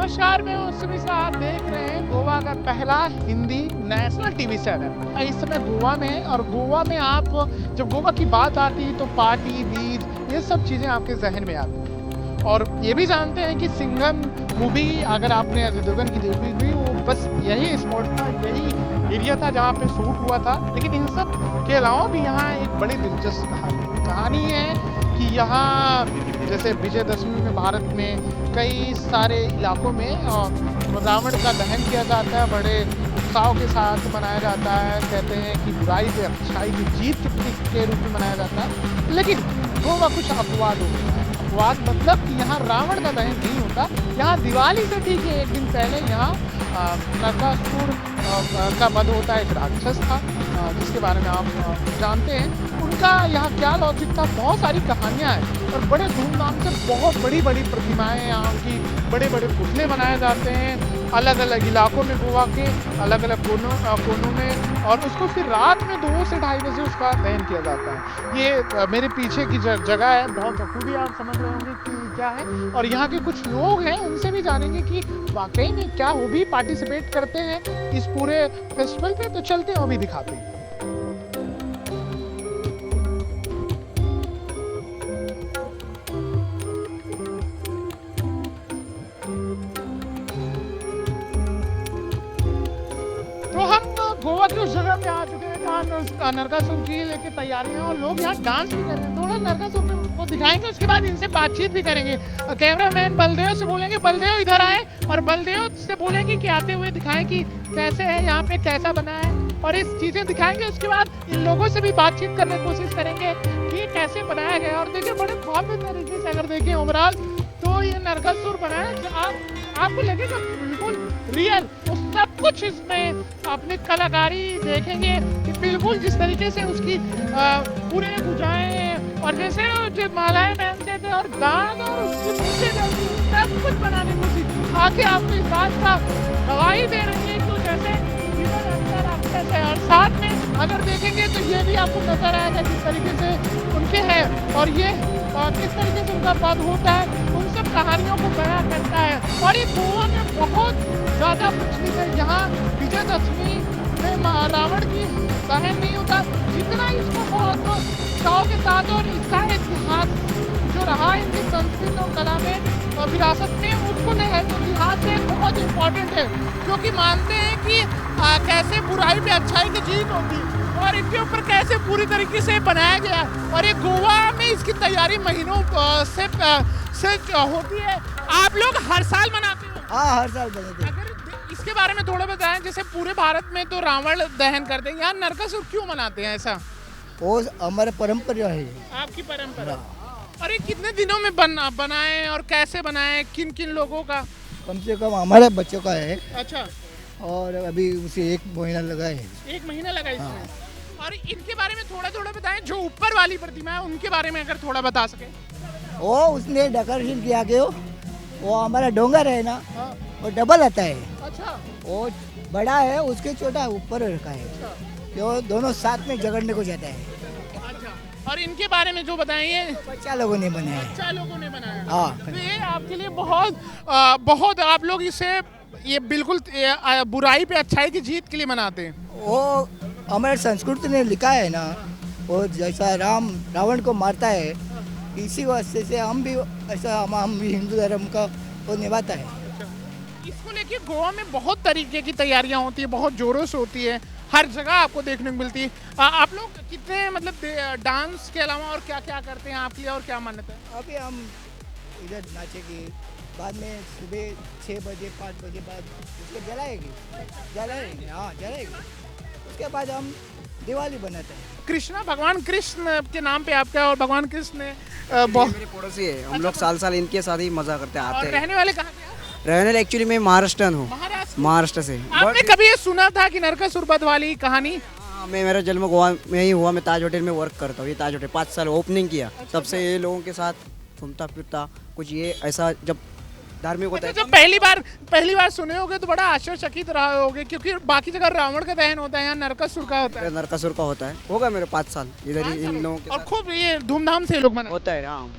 नमस्कार, मैं हूं सुमित। आप देख रहे हैं गोवा का पहला हिंदी नेशनल टीवी चैनल। इस समय गोवा में है और गोवा में आप जब गोवा की बात आती है तो पार्टी बीच ये सब चीज़ें आपके जहन में आती हैं। और ये भी जानते हैं कि सिंघम मूवी अगर आपने अजय देवगन की देखी हुई, वो बस यही स्पॉट था, यही एरिया था जहाँ पे शूट हुआ था। लेकिन इन सब के अलावा भी यहाँ एक बड़ी दिलचस्प कहानी है कि यहाँ जैसे विजयदशमी में भारत में कई सारे इलाकों में रावण का दहन किया जाता है, बड़े उत्साह के साथ मनाया जाता है। कहते हैं कि बुराई पे अच्छाई की जीत के रूप में मनाया जाता है। लेकिन गोवा कुछ अपवाद हो गया है। अपवाद मतलब कि यहाँ रावण का दहन नहीं होता। यहाँ दिवाली से ठीक है एक दिन पहले यहाँ नरकासुर का वध होता है। एक राक्षस था जिसके बारे में आप जानते हैं। उनका यहाँ क्या लॉजिक था, बहुत सारी कहानियाँ हैं और बड़े धूमधाम से बहुत बड़ी बड़ी प्रतिमाएं यहाँ की, बड़े बड़े पुतले बनाए जाते हैं अलग अलग इलाकों में, गोवा के अलग अलग कोनों में। और उसको फिर रात में 2 से 2:30 बजे उसका दहन किया जाता है। ये मेरे पीछे की जगह है, बहुत बखूबी आप समझ रहे होंगे कि क्या है। और यहाँ के कुछ लोग हैं, उनसे भी जानेंगे कि वाकई में क्या वो भी पार्टिसिपेट करते हैं इस पूरे फेस्टिवल पे। तो चलते हैं और भी दिखाते हैं। तो हम गोवा की उस जगह पे आ चुके हैं जहाँ नरकासुर की लेके तैयारियां, और लोग यहाँ डांस भी कर रहे हैं। थोड़ा नरकासुर को दिखाएंगे, उसके बाद इनसे बातचीत भी करेंगे। कैमरामैन बलदेव से बोलेंगे बलदेव इधर आए, और बलदेव से बोलेंगे कि आते हुए दिखाएं कि कैसे है यहाँ पे, कैसा बना है, और इस चीजें दिखाएंगे। उसके बाद इन लोगों से भी बातचीत करने की कोशिश करेंगे कि कैसे बनाया गया। और देखिए बड़े भव्य तरीके से अगर देखें ओवरऑल तो ये नरकासुर बना है, आपको लगेगा बिल्कुल रियल। तो सब कुछ इसमें अपनी कलाकारी देखेंगे कि बिल्कुल जिस तरीके से उसकी पूरे भुजाएं और जैसे जो मालाएं पहनते थे और गान और उसके नीचे सब कुछ बनाने की कोशिश आके आपको इस बात का गवाही दे रही है कि जैसे राक्षस है। और साथ में अगर देखेंगे तो ये भी आपको नजर आएगा जिस तरीके से उनके है और ये किस तरीके से उनका पद होता है, उन सब कहानियों को बयां करता है। और ये गोवा में बहुत ज़्यादा प्रचलित है। यहाँ विजयदशमी में रावण की दहन नहीं होता, जितना इसको बहुत चाव के साथ और इसका इतिहास जो रहा इनकी संस्कृति और कला में और विरासत में, उसको लिहाज से बहुत इम्पोर्टेंट है, क्योंकि मानते हैं कि कैसे बुराई पे अच्छाई की जीत होती है और इनके ऊपर कैसे पूरी तरीके से बनाया गया। और ये गोवा में इसकी तैयारी महीनों से होती है। आप लोग हर साल मनाते हो? हाँ, हर साल बनाते हैं। अगर इसके बारे में थोड़ा बताएं, जैसे पूरे भारत में तो रावण दहन करते हैं, यहाँ नरकासुर क्यों मनाते हैं ऐसा? वो हमारे परंपरा है। आपकी परंपरा। और ये कितने दिनों में बनाए और कैसे बनाए, किन किन लोगों का? कम से कम हमारे बच्चों का है। अच्छा। और अभी उसे 1 महीना लगा है। 1 महीना लगा इसमें। और इनके बारे में थोड़ा बताएं, जो ऊपर वाली प्रतिमा है उनके बारे में अगर थोड़ा बता सके। वो उसने डेकोरेशन किया के वो हमारा डोंगर है ना, वो डबल आता है। अच्छा। वो बड़ा है, उसके छोटा ऊपर रखा है, जो दोनों साथ में झगड़ने को जाता है। और इनके बारे में जो बताएं, ये बच्चा लोगों ने बनाया। बच्चा लोगों ने बनाया। हाँ। तो ये आपके लिए बहुत आप लोग इसे ये बिल्कुल बुराई पे अच्छाई की जीत के लिए मनाते हैं। वो हमारे संस्कृति ने लिखा है ना, वो जैसा रावण को मारता है, इसी वास्ते से हम भी ऐसा हम भी हिंदू धर्म का वो निभाता है। इसको लेके गोवा में बहुत तरीके की तैयारियां होती है, बहुत जोरों से होती है, हर जगह आपको देखने को मिलती है। आप लोग कितने मतलब डांस के अलावा और क्या क्या करते हैं आपके लिए, और क्या मान्यता है? अभी हम इधर नाचेंगे, बाद में सुबह 6 बजे 5 बजे बाद उसको जलाएंगे। हाँ, जलाएंगे। उसके बाद हम दिवाली बनाते हैं। कृष्णा, भगवान कृष्ण के नाम पे आपका, और भगवान कृष्ण ने मेरे पड़ोसी है, हम लोग साल इनके साथ ही मजा करते आते और हैं। रहने वाले कहाँ के? रहने एक्चुअली मैं महाराष्ट्रन हूँ। महाराष्ट्र से। आपने कभी ये सुना था कि नरकासुर वध वाली कहानी? हाँ, मेरा जन्म गोवा में ही हुआ। मैं ताज होटल में वर्क करता हूँ। ये ताज होटल 5 साल ओपनिंग किया, तब से ये लोगों के साथ घूमता फिरता कुछ ये ऐसा जब धार्मिक होता है। जब पहली बार सुने होगे तो बड़ा आश्चर्यचकित रहे होगे, क्योंकि बाकी जगह रावण का दहन होता है, यहाँ नरकासुर का होता है। नरकासुर का होता है। होगा मेरे 5 साल इधर ही इन लोगों के और साथ खूब ये धूमधाम से लोग मनाते होता है। हाँ।